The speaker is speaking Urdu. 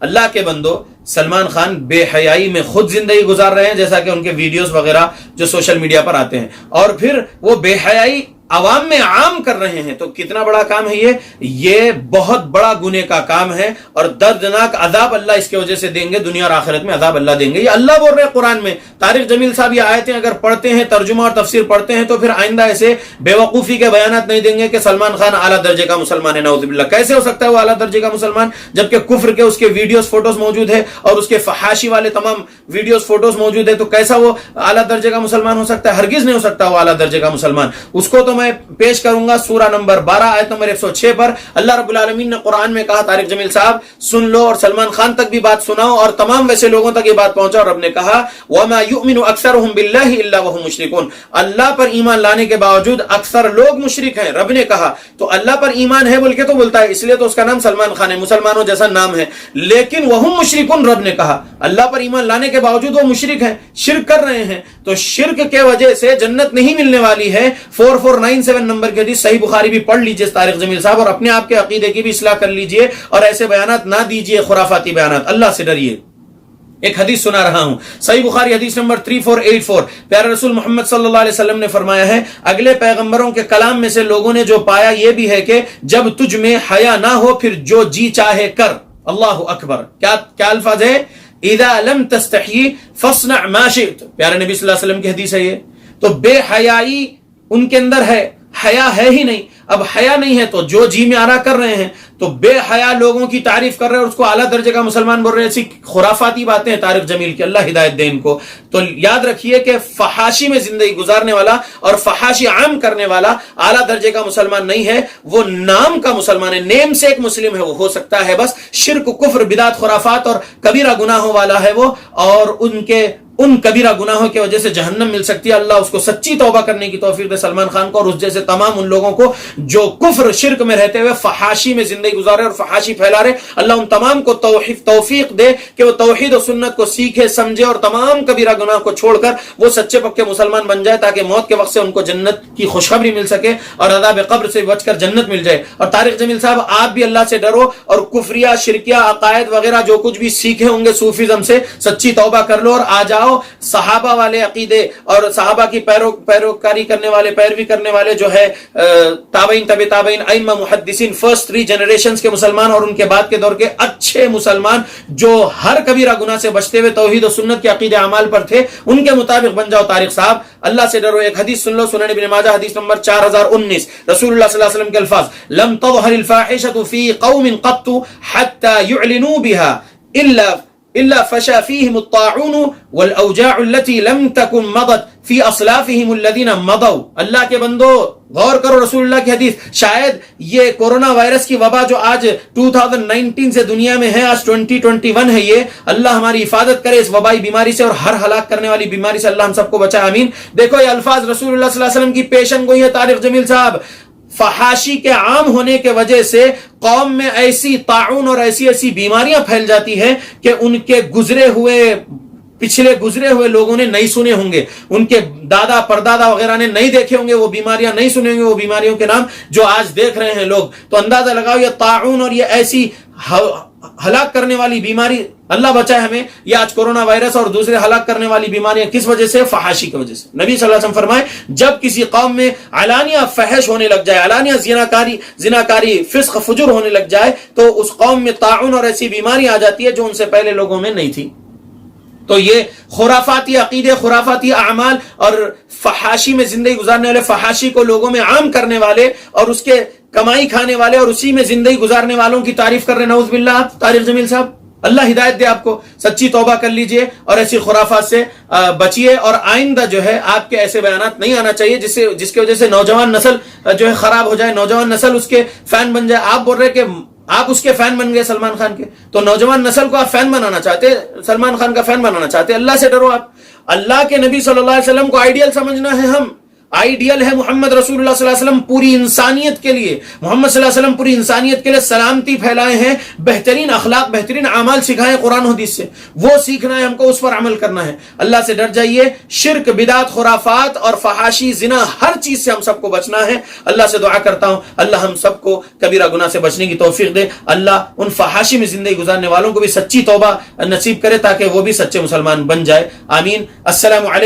اللہ کے بندو، سلمان خان بے حیائی میں خود زندگی گزار رہے ہیں، جیسا کہ ان کے ویڈیوز وغیرہ جو سوشل میڈیا پر آتے ہیں، اور پھر وہ بے حیائی عوام میں عام کر رہے ہیں. تو کتنا بڑا کام ہے یہ بہت بڑا گناہ کا کام ہے، اور دردناک عذاب اللہ اس کی وجہ سے دیں گے، دنیا اور آخرت میں عذاب اللہ دیں گے. یہ اللہ بول رہے ہیں قرآن میں. طارق جمیل صاحب یہ آیتیں اگر پڑھتے ہیں، ترجمہ اور تفسیر پڑھتے ہیں، تو پھر آئندہ ایسے بے وقوفی کے بیانات نہیں دیں گے کہ سلمان خان اعلیٰ درجے کا مسلمان ہے. نعوذ باللہ، کیسے ہو سکتا ہے وہ اعلیٰ درجے کا مسلمان جبکہ کفر کے اس کے ویڈیوز فوٹوز موجود ہے اور اس کے فحاشی والے تمام ویڈیوز فوٹوز موجود ہے؟ تو کیسا وہ اعلیٰ درجے کا مسلمان ہو سکتا ہے؟ ہرگز نہیں ہو سکتا وہ اعلیٰ درجے کا مسلمان. اس کو تو میں پیش کروں گا سورہ نمبر 12 آیت نمبر 106 پر. اللہ رب العالمین نے قرآن میں کہا، طارق جمیل صاحب سن لو اور سلمان خان تک بھی بات سناؤ اور تمام ویسے لوگوں تک یہ بات پہنچاؤ. رب نے کہا وَمَا يُؤْمِنُ أَكْثَرُهُمْ بِاللَّهِ إِلَّا وَهُمْ مُشْرِكُونَ. اللہ پر ایمان لانے کے باوجود اکثر لوگ مشرک ہیں. رب نے کہا تو اللہ پر ایمان ہے بول کے تو بولتا ہے، اس لیے تو اس کا نام سلمان خان ہے، مسلمانوں جیسا نام ہے. لیکن وَهُمْ مُشْرِكُونَ، رب نے کہا اللہ پر ایمان لانے کے باوجود وہ مشرک ہیں، شرک کر رہے ہیں. تو شرک کے وجہ سے جنت نہیں ملنے والی ہے. 4497 نمبر کے حدیث، صحیح بخاری بھی پڑھ لیجئے طارق جمیل صاحب، اور اپنے آپ کے عقیدے کی بھی اصلاح کر لیجئے اور ایسے بیانات نہ دیجئے، خرافاتی بیانات. اللہ سے ڈریے. ایک حدیث سنا رہا ہوں، صحیح بخاری حدیث نمبر 3484. پیارے رسول محمد صلی اللہ علیہ وسلم نے فرمایا ہے، اگلے پیغمبروں کے کلام میں سے لوگوں نے جو پایا یہ بھی ہے کہ جب تجھ میں حیا نہ ہو پھر جو جی چاہے کر. اللہ اکبر. کیا الفاظ ہے؟ اذا لم تستحی فاصنع ما شئت. پیارے نبی صلی اللہ علیہ وسلم کی حدیث ہے یہ. تو بے حیائی ان کے اندر ہے، حیا ہے ہی نہیں. اب حیا نہیں ہے تو جو جی میں آ رہا کر رہے ہیں. تو بے حیا لوگوں کی تعریف کر رہے ہیں اور اس کو اعلیٰ درجے کا مسلمان بول رہے ہیں. ایسی خرافاتی باتیں ہیں طارق جمیل کی، اللہ ہدایت دے ان کو. تو یاد رکھیے کہ فحاشی میں زندگی گزارنے والا اور فحاشی عام کرنے والا اعلیٰ درجے کا مسلمان نہیں ہے، وہ نام کا مسلمان ہے، نیم سے ایک مسلم ہے. وہ ہو سکتا ہے بس شرک، کفر، بدعت، خرافات اور کبیرہ گناہوں والا ہے وہ، اور ان کبیرہ گناہوں کی وجہ سے جہنم مل سکتی ہے. اللہ اس کو سچی توبہ کرنے کی توفیق دے، سلمان خان کو اور اس جیسے تمام ان لوگوں کو جو کفر شرک میں رہتے ہوئے فحاشی میں زندگی گزارے اور فحاشی پھیلا رہے. اللہ ان تمام کو توفیق دے کہ وہ توحید و سنت کو سیکھے، سمجھے اور تمام کبیرہ گناہ کو چھوڑ کر وہ سچے پکے مسلمان بن جائے، تاکہ موت کے وقت سے ان کو جنت کی خوشخبری مل سکے اور عذاب قبر سے بچ کر جنت مل جائے. اور طارق جمیل صاحب آپ بھی اللہ سے ڈرو اور کفریہ، شرکیہ عقائد وغیرہ جو کچھ بھی سیکھے ہوں گے صوفیزم سے سچی توبہ کر لو اور آ جاؤ صحابہ والے عقیدے اور صحابہ کی پیروکاری کرنے والے، پیروی کرنے والے جو ہے تابعین، تبع تابعین، ائمہ، محدثین، فرسٹ 3 جنریشنز کے مسلمان اور ان کے بعد کے دور کے اچھے مسلمان جو ہر کبیرہ گناہ سے بچتے ہوئے توحید و سنت کے عقیدے اعمال پر تھے، ان کے مطابق بن جاؤ طارق صاحب. اللہ سے ڈرو. ایک حدیث سن لو، سنن ابن ماجہ حدیث نمبر 4019. رسول اللہ صلی اللہ علیہ وسلم کے الفاظ، لم تظہر الفاحشۃ فی قوم قط حتى يعلنوا بها الا فشا فيهم الطاعون والاوجاع التي لم تكن مضت في اصلافهم الذين مضوا. اللہ کے بندو غور کرو رسول اللہ کی حدیث. شاید یہ کورونا وائرس کی وبا جو آج 2019 سے دنیا میں ہے، آج 2021 ہے، یہ اللہ ہماری حفاظت کرے اس وبائی بیماری سے اور ہر ہلاک کرنے والی بیماری سے اللہ ہم سب کو بچائے، آمین. دیکھو یہ الفاظ رسول اللہ صلی اللہ علیہ وسلم کی پیشن گوئی ہے طارق جمیل صاحب. فحاشی کے عام ہونے کے وجہ سے قوم میں ایسی طاعون اور ایسی بیماریاں پھیل جاتی ہیں کہ ان کے پچھلے گزرے ہوئے لوگوں نے نہیں سنے ہوں گے، ان کے دادا پردادا وغیرہ نے نہیں دیکھے ہوں گے، وہ بیماریاں نہیں سنے ہوں گے، وہ بیماریوں کے نام جو آج دیکھ رہے ہیں لوگ. تو اندازہ لگاؤ یہ طاعون اور یہ ایسی ہلاک کرنے والی بیماری، اللہ بچائے ہمیں، یہ آج کورونا وائرس اور دوسرے ہلاک کرنے والی بیماریاں کس وجہ سے؟ فحاشی کی وجہ سے. نبی صلی اللہ علیہ وسلم فرمائے جب کسی قوم میں علانیہ فحش ہونے لگ جائے، علانیہ زناکاری، فسق، فجور ہونے لگ جائے، تو اس قوم میں طاعون اور ایسی بیماری آ جاتی ہے جو ان سے پہلے لوگوں میں نہیں تھی. تو یہ خرافاتی عقیدے، خرافاتی اعمال اور فحاشی میں زندگی گزارنے والے، فحاشی کو لوگوں میں عام کرنے والے اور اس کے کمائی کھانے والے اور اسی میں زندگی گزارنے والوں کی تعریف کر رہے. نعوذ باللہ. آپ طارق جمیل صاحب اللہ ہدایت دے آپ کو، سچی توبہ کر لیجئے اور ایسی خرافات سے بچیے، اور آئندہ جو ہے آپ کے ایسے بیانات نہیں آنا چاہیے جس کی وجہ سے نوجوان نسل جو ہے خراب ہو جائے، نوجوان نسل اس کے فین بن جائے. آپ بول رہے کہ آپ اس کے فین بن گئے سلمان خان کے، تو نوجوان نسل کو آپ فین بنانا چاہتے، سلمان خان کا فین بنانا چاہتے. اللہ سے ڈرو. آپ اللہ کے نبی صلی اللہ علیہ وسلم کو آئیڈیل سمجھنا ہے، ہم آئیڈیل ہے محمد رسول اللہ صلی اللہ علیہ وسلم پوری انسانیت کے لیے، محمد صلی اللہ علیہ وسلم پوری انسانیت کے لیے سلامتی پھیلائے ہیں، بہترین اخلاق بہترین اعمال سکھائے قرآن و حدیث سے، وہ سیکھنا ہے ہم کو، اس پر عمل کرنا ہے۔ اللہ سے ڈر جائیے، شرک بدعت خرافات اور فحاشی زنا ہر چیز سے ہم سب کو بچنا ہے۔ اللہ سے دعا کرتا ہوں اللہ ہم سب کو کبیرہ گناہ سے بچنے کی توفیق دے، اللہ ان فحاشی میں زندگی گزارنے والوں کو بھی سچی توبہ نصیب کرے تاکہ وہ بھی سچے مسلمان بن جائے، آمین۔ السلام علیکم۔